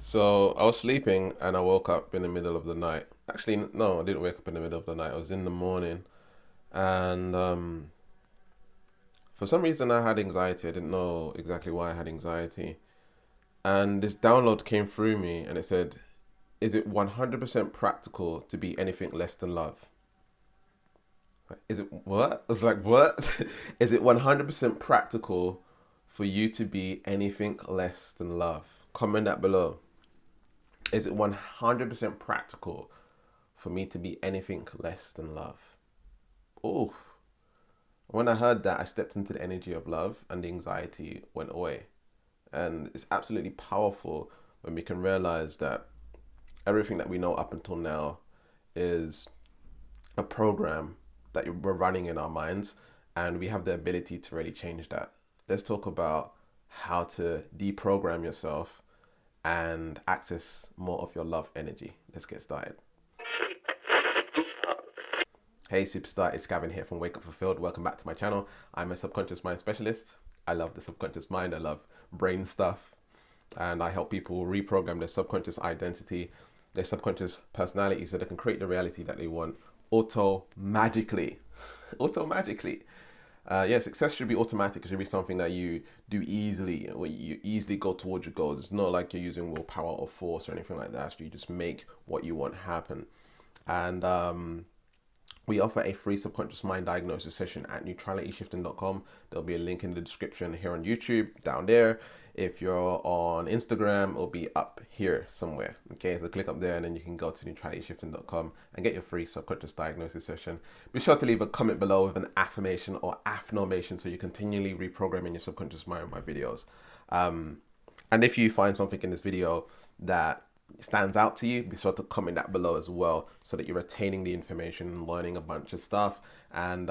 So I was sleeping and I woke up in the middle of the night. Actually, no, I didn't wake up in the middle of the night. I was in the morning, and for some reason I had anxiety. I didn't know exactly why I had anxiety. And this download came through me, and it said, "Is it 100% practical to be anything less than love?" Is it what? I was like, "What? Is it 100% practical for you to be anything less than love?" Comment that below. Is it 100% practical for me to be anything less than love? Oh, when I heard that, I stepped into the energy of love and the anxiety went away. And it's absolutely powerful when we can realize that everything that we know up until now is a program that we're running in our minds, and we have the ability to really change that. Let's talk about how to deprogram yourself and access more of your love energy. Let's get started. Hey superstar, it's Gavin here from Wake Up Fulfilled. Welcome back to my channel. I'm a subconscious mind specialist. I love the subconscious mind. I love brain stuff. And I help people reprogram their subconscious identity, their subconscious personality so they can create the reality that they want auto-magically. Auto-magically. Yeah, success should be automatic. It should be something that you do easily, where you easily go towards your goals. It's not like you're using willpower or force or anything like that. So you just make what you want happen. And we offer a free subconscious mind diagnosis session at neutralityshifting.com. There'll be a link in the description here on YouTube, down there. If you're on Instagram, it'll be up here somewhere. Okay, so click up there and then you can go to neutralityshifting.com and get your free subconscious diagnosis session. Be sure to leave a comment below with an affirmation or affirmation so you're continually reprogramming your subconscious mind with my videos. And if you find something in this video that stands out to you, be sure to comment that below as well so that you're retaining the information and learning a bunch of stuff. And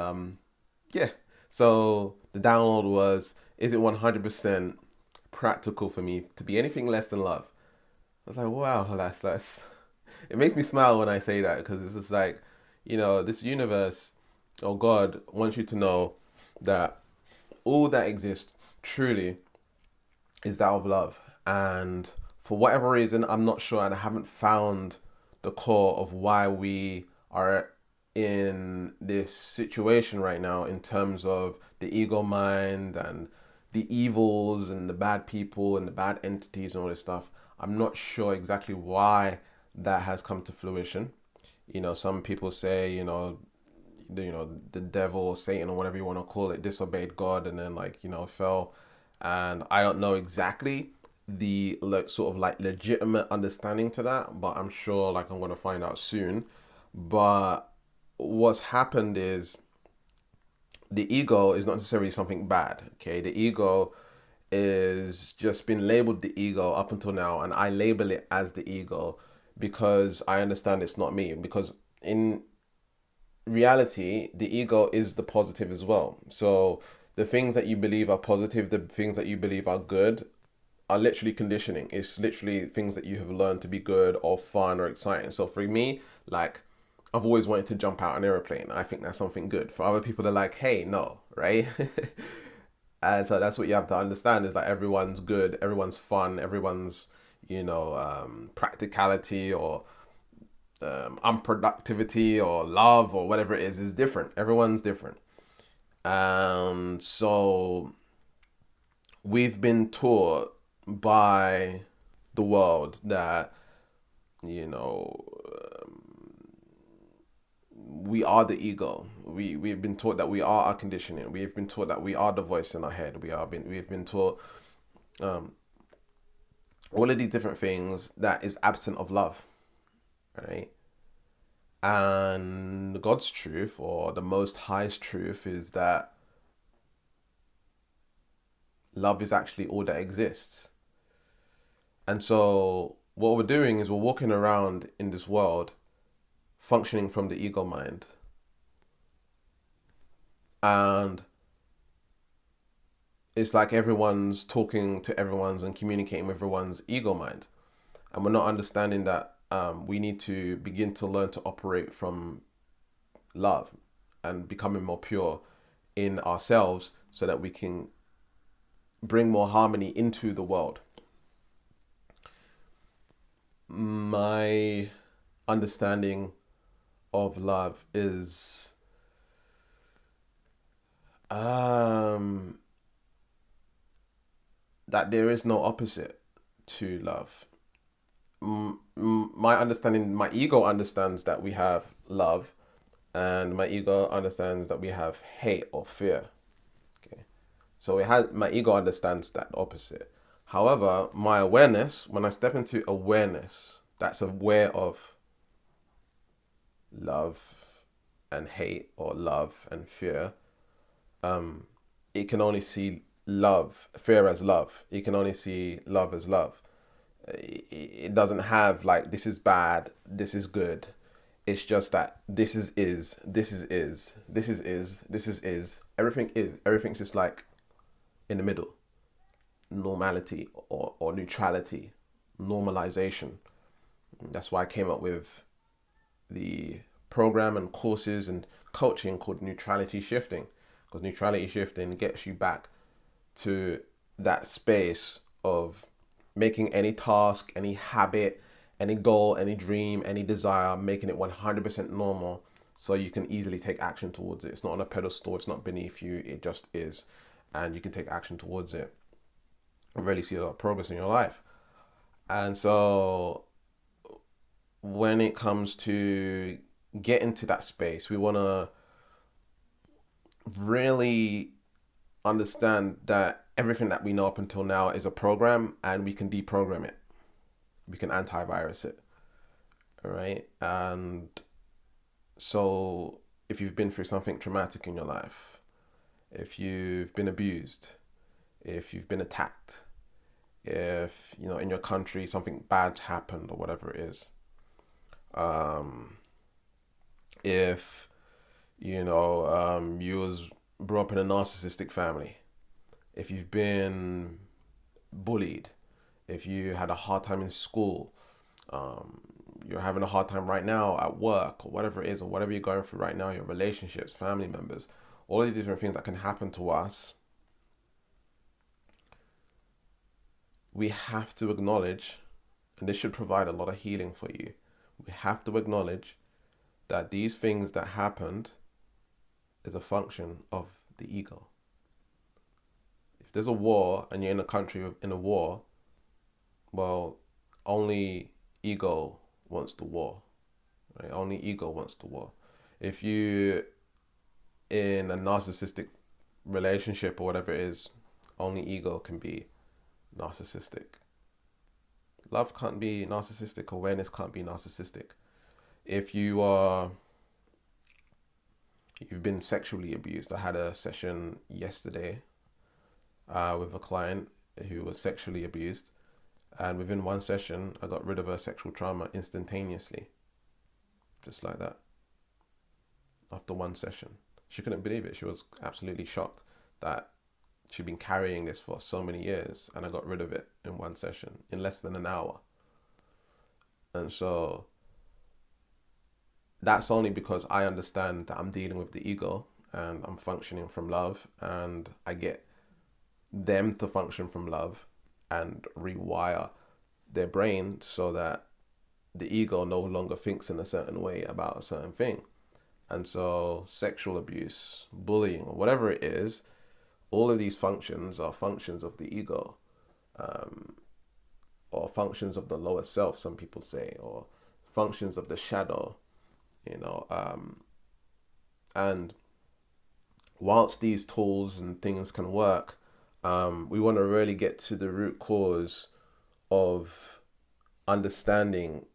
yeah, so the download was, is it 100% practical for me to be anything less than love? I was like, wow, that's it makes me smile when I say that, because it's just like, this universe or God wants you to know that all that exists truly is that of love. And for whatever reason, I'm not sure, and I haven't found the core of why we are in this situation right now in terms of the ego mind and the evils and the bad people and the bad entities and all this stuff. I'm not sure exactly why that has come to fruition. Some people say, the devil or Satan or whatever you want to call it disobeyed God and then fell. And I don't know exactly the sort of legitimate understanding to that, but I'm sure I'm going to find out soon. But what's happened is the ego is not necessarily something bad. Okay, the ego is just been labeled the ego up until now, and I label it as the ego because I understand it's not me. Because in reality, the ego is the positive as well. So the things that you believe are positive, the things that you believe are good, are literally conditioning. It's literally things that you have learned to be good or fun or exciting. So for me, I've always wanted to jump out an airplane. I think that's something good. For other people, they're like, hey, no, right? And so that's what you have to understand is everyone's good, everyone's fun, everyone's, practicality or unproductivity or love or whatever it is different. Everyone's different. So we've been taught by the world that, you know, we are the ego. We've been taught that we are our conditioning. We've been taught that we are the voice in our head. We've been taught um, all of these different things that is absent of love, right? And God's truth, or the Most High's truth, is that love is actually all that exists. And so what we're doing is we're walking around in this world functioning from the ego mind. And it's like everyone's talking to everyone's and communicating with everyone's ego mind. And we're not understanding that we need to begin to learn to operate from love and becoming more pure in ourselves so that we can bring more harmony into the world. my understanding of love is that there is no opposite to love. My understanding, my ego understands that we have love, and my ego understands that we have hate or fear. Okay, so my ego understands that opposite. However, my awareness, when I step into awareness, that's aware of love and hate, or love and fear, it can only see fear as love. It can only see love as love. It doesn't have like, this is bad, this is good. It's just that this is, this is, this is, this is. Everything's just like in the middle. Normality or neutrality, normalization. That's why I came up with the program and courses and coaching called neutrality shifting, because neutrality shifting gets you back to that space of making any task, any habit, any goal, any dream, any desire, making it 100% normal so you can easily take action towards it. It's not on a pedestal, it's not beneath you, it just is. And you can take action towards it and really see a lot of progress in your life. And so when it comes to getting to that space, we want to really understand that everything that we know up until now is a program, and we can deprogram it. We can antivirus it. All right. And so if you've been through something traumatic in your life, if you've been abused, if you've been attacked, if, you know, in your country something bad's happened or whatever it is, if, you know, you was brought up in a narcissistic family, if you've been bullied, if you had a hard time in school, you're having a hard time right now at work, or whatever it is, or whatever you're going through right now, your relationships, family members, all these different things that can happen to us, we have to acknowledge, and this should provide a lot of healing for you, we have to acknowledge that these things that happened is a function of the ego. If there's a war and you're in a country in a war, well, only ego wants the war, right? Only ego wants the war. If you in a narcissistic relationship or whatever it is, only ego can be narcissistic. Love can't be narcissistic. Awareness can't be narcissistic. If you've been sexually abused, I had a session yesterday with a client who was sexually abused, and within one session I got rid of her sexual trauma instantaneously, just like that. After one session, she couldn't believe it. She was absolutely shocked that she'd been carrying this for so many years, and I got rid of it in one session, in less than an hour. And so that's only because I understand that I'm dealing with the ego and I'm functioning from love, and I get them to function from love and rewire their brain so that the ego no longer thinks in a certain way about a certain thing. And so sexual abuse, bullying, or whatever it is, all of these functions are functions of the ego, or functions of the lower self, some people say, or functions of the shadow, you know. And whilst these tools and things can work, we want to really get to the root cause of understanding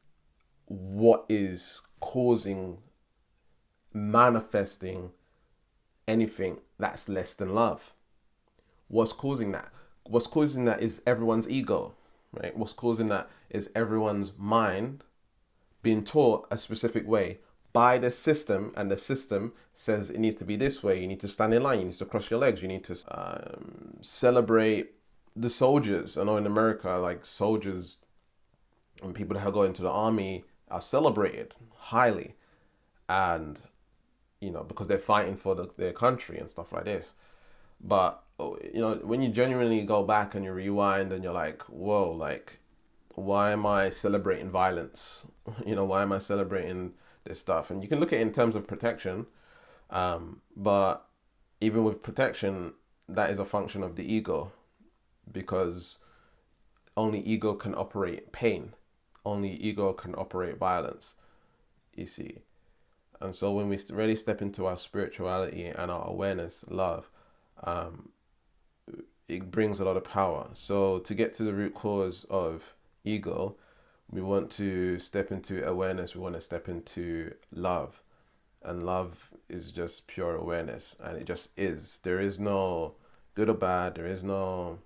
what is causing, manifesting anything that's less than love. What's causing that? What's causing that is everyone's ego, right? What's causing that is everyone's mind being taught a specific way by the system, and the system says it needs to be this way. You need to stand in line, you need to cross your legs, you need to celebrate the soldiers. I know in America, like, soldiers and people that go into the army are celebrated highly, and you know, because they're fighting for their country and stuff like this. But you know, when you genuinely go back and you rewind and you're like, whoa, like, why am I celebrating violence? Why am I celebrating this stuff? And you can look at it in terms of protection, but even with protection, that is a function of the ego, because only ego can operate pain. Only ego can operate violence, you see. And so when we really step into our spirituality and our awareness, love, it brings a lot of power. So to get to the root cause of ego, we want to step into awareness. We want to step into love. And love is just pure awareness. And it just is. There is no good or bad. There is no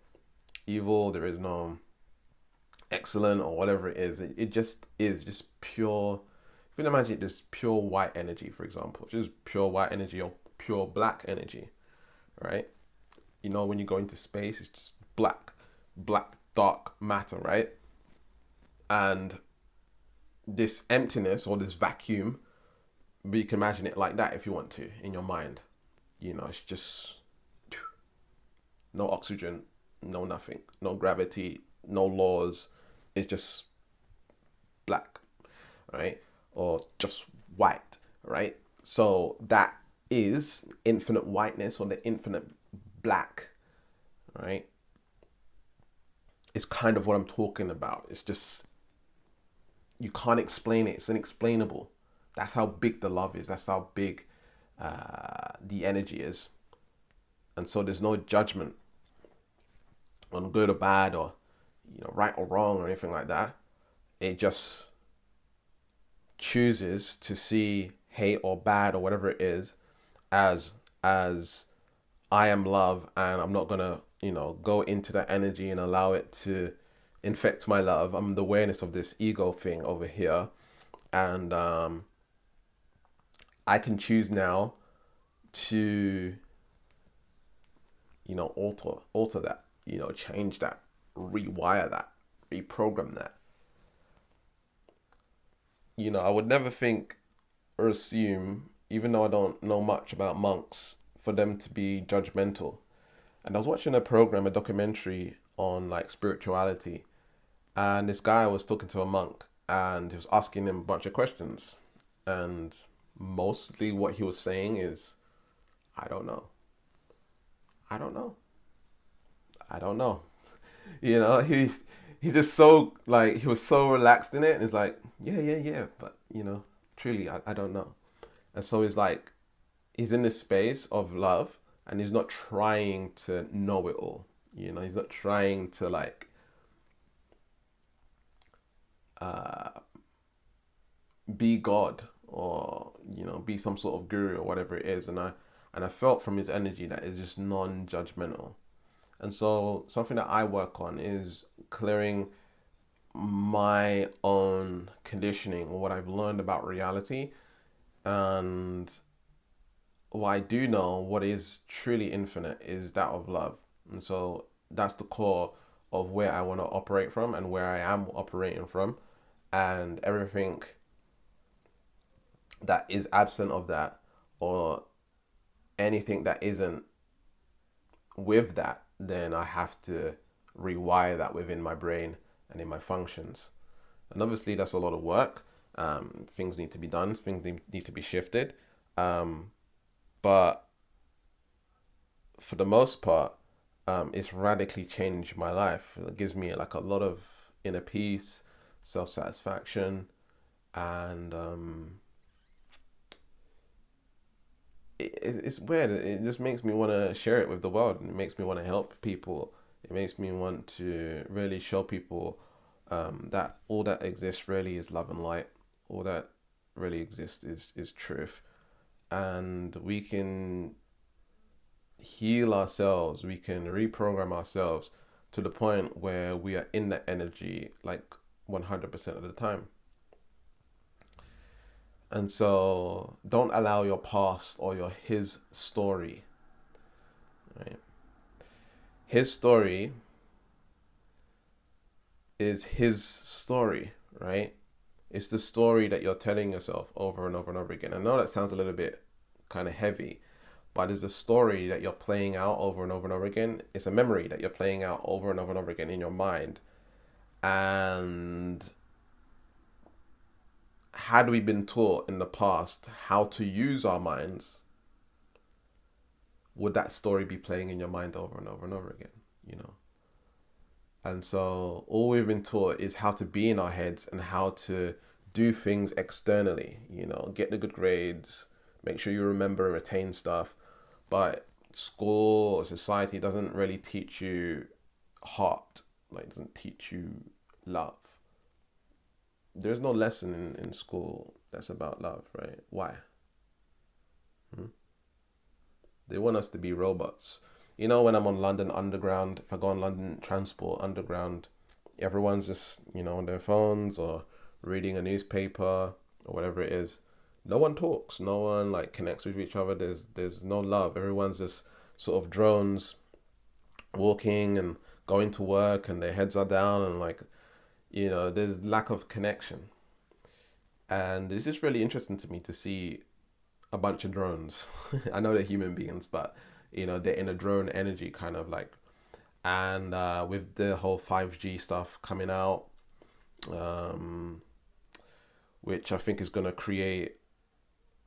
evil. There is no excellent or whatever it is. It just is just pure. You can imagine this pure white energy, for example. Just pure white energy or pure black energy, right? When you go into space, it's just black, dark matter, right? And this emptiness or this vacuum, but you can imagine it like that if you want to in your mind. It's just no oxygen, no nothing, no gravity, no laws. It's just black, right? Or just white, right? So that is infinite whiteness or the infinite black, right? It's kind of what I'm talking about. It's just, you can't explain it. It's inexplainable. That's how big the love is. That's how big the energy is. And so there's no judgment on good or bad or right or wrong or anything like that. It just chooses to see hate or bad or whatever it is as I am love, and I'm not gonna go into that energy and allow it to infect my love. I'm the awareness of this ego thing over here, and I can choose now to alter that, change that, rewire that, reprogram that. I would never think or assume, even though I don't know much about monks, for them to be judgmental. And I was watching a documentary on like spirituality, and this guy was talking to a monk and he was asking him a bunch of questions, and mostly what he was saying is, I don't know. I don't know. I don't know. He just so like, he was so relaxed in it, and it's like, yeah, but truly I don't know. And so he's like, he's in this space of love, and he's not trying to know it all. He's not trying to like be God or be some sort of guru or whatever it is. And I felt from his energy that it's just non-judgmental. And so something that I work on is clearing my own conditioning, or what I've learned about reality, and what I do know, what is truly infinite, is that of love. And so that's the core of where I want to operate from and where I am operating from. And everything that is absent of that, or anything that isn't with that, then I have to rewire that within my brain and in my functions. And obviously that's a lot of work. Things need to be done, things need to be shifted. But for the most part, it's radically changed my life. It gives me like a lot of inner peace, self-satisfaction, and it's weird. It just makes me want to share it with the world. It makes me want to help people. It makes me want to really show people that all that exists really is love and light. All that really exists is truth. And we can heal ourselves. We can reprogram ourselves to the point where we are in that energy like 100% of the time. And so don't allow your past or his story, right? His story is his story, right? It's the story that you're telling yourself over and over and over again. I know that sounds a little bit kind of heavy, but it's a story that you're playing out over and over and over again. It's a memory that you're playing out over and over and over again in your mind. And had we been taught in the past how to use our minds, would that story be playing in your mind over and over and over again, you know? And so all we've been taught is how to be in our heads and how to do things externally, you know, get the good grades, make sure you remember and retain stuff. But school or society doesn't really teach you heart, like doesn't teach you love. There's no lesson in school that's about love, right? Why? Hmm? They want us to be robots. You know, when I'm on London Underground, if I go on London Transport Underground, everyone's just, you know, on their phones or reading a newspaper or whatever it is. No one talks. No one like connects with each other. There's no love. Everyone's just sort of drones walking and going to work, and their heads are down, and like, you know, there's lack of connection. And it's just really interesting to me to see a bunch of drones. I know they're human beings, but you know, they're in a drone energy kind of like. And with the whole 5G stuff coming out, um, which I think is going to create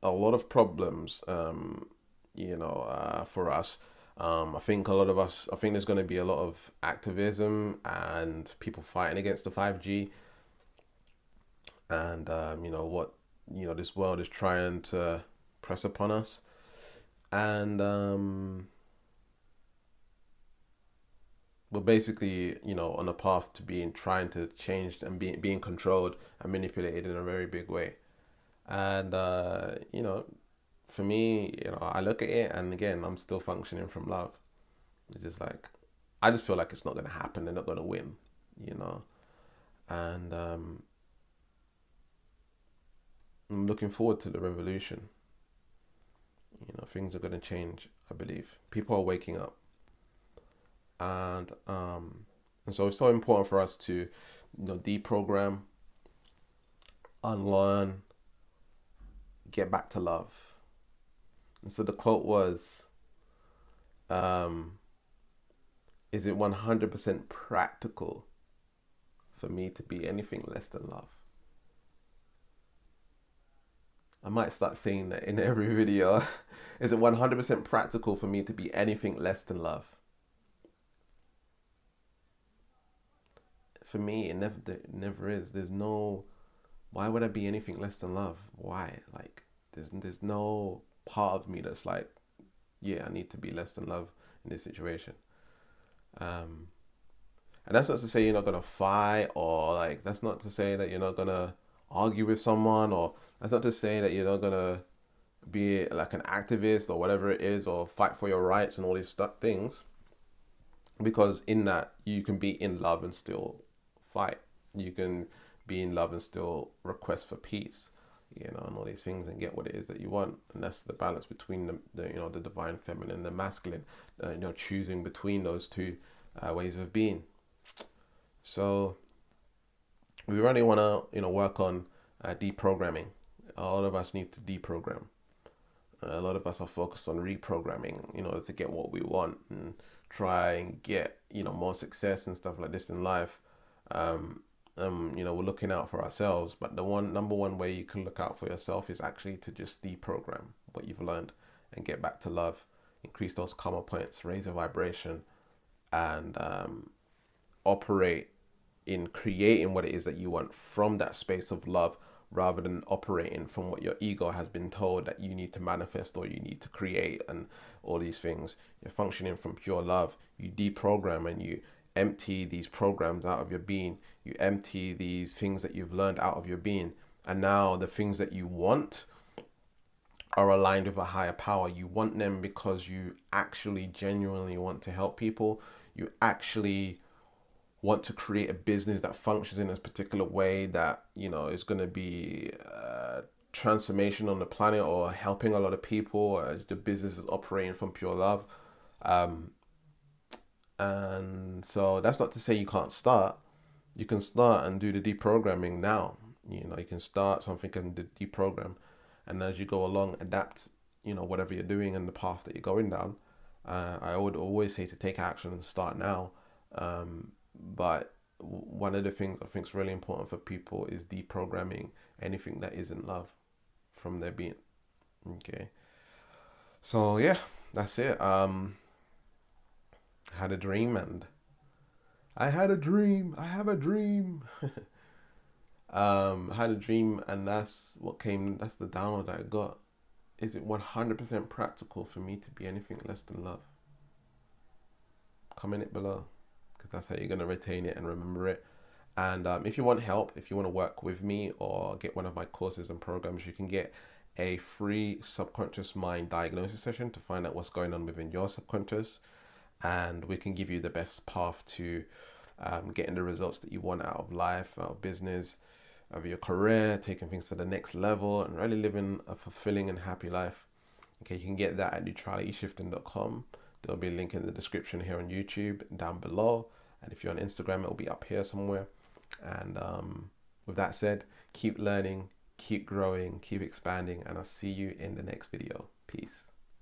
a lot of problems, for us. I think a lot of us, I think there's going to be a lot of activism and people fighting against the 5G. And, this world is trying to press upon us. And we're basically, you know, on a path to being trying to change and being controlled and manipulated in a very big way. And, for me, you know, I look at it and again, I'm still functioning from love. It's just like, I just feel like it's not going to happen. They're not going to win, you know. And I'm looking forward to the revolution. You know, things are going to change, I believe. People are waking up. And so it's so important for us to, you know, deprogram, unlearn, get back to love. And so the quote was, um, is it 100% practical for me to be anything less than love? I might start saying that in every video. Is it 100% practical for me to be anything less than love? For me, it never is. There's no, why would I be anything less than love? Why? Like, there's no part of me that's like, yeah, I need to be less than love in this situation. Um, and that's not to say you're not gonna fight, or like that's not to say that you're not gonna argue with someone, or that's not to say that you're not gonna be like an activist or whatever it is, or fight for your rights and all these stuff things. Because in that you can be in love and still fight. You can be in love and still request for peace, you know, and all these things, and get what it is that you want. And that's the balance between the divine feminine and the masculine, choosing between those two ways of being. So we really want to, work on deprogramming. A lot of us need to deprogram. A lot of us are focused on reprogramming in order to get what we want and try and get, more success and stuff like this in life. We're looking out for ourselves, but the number one way you can look out for yourself is actually to just deprogram what you've learned and get back to love, increase those karma points, raise your vibration, and operate in creating what it is that you want from that space of love, rather than operating from what your ego has been told that you need to manifest or you need to create and all these things. You're functioning from pure love. You deprogram and you empty these programs out of your being. You empty these things that you've learned out of your being. And now the things that you want are aligned with a higher power. You want them because you actually genuinely want to help people. You actually want to create a business that functions in a particular way that, is going to be transformation on the planet or helping a lot of people. The business is operating from pure love. And so that's not to say you can't start. You can start and do the deprogramming now. You can start something and deprogram. And as you go along, adapt, whatever you're doing and the path that you're going down. I would always say to take action and start now. But one of the things I think is really important for people is deprogramming anything that isn't love from their being. Okay. So yeah, that's it. I had a dream and I had a dream. I have a dream. I had a dream and that's what came, that's the download that I got. Is it 100% practical for me to be anything less than love? Comment it below, because that's how you're going to retain it and remember it. And if you want help, if you want to work with me or get one of my courses and programs, you can get a free subconscious mind diagnosis session to find out what's going on within your subconscious. And we can give you the best path to getting the results that you want out of life, out of business, of your career, taking things to the next level and really living a fulfilling and happy life. Okay, you can get that at neutralityshifting.com. There'll be a link in the description here on YouTube down below. And if you're on Instagram, it'll be up here somewhere. And with that said, keep learning, keep growing, keep expanding, and I'll see you in the next video. Peace.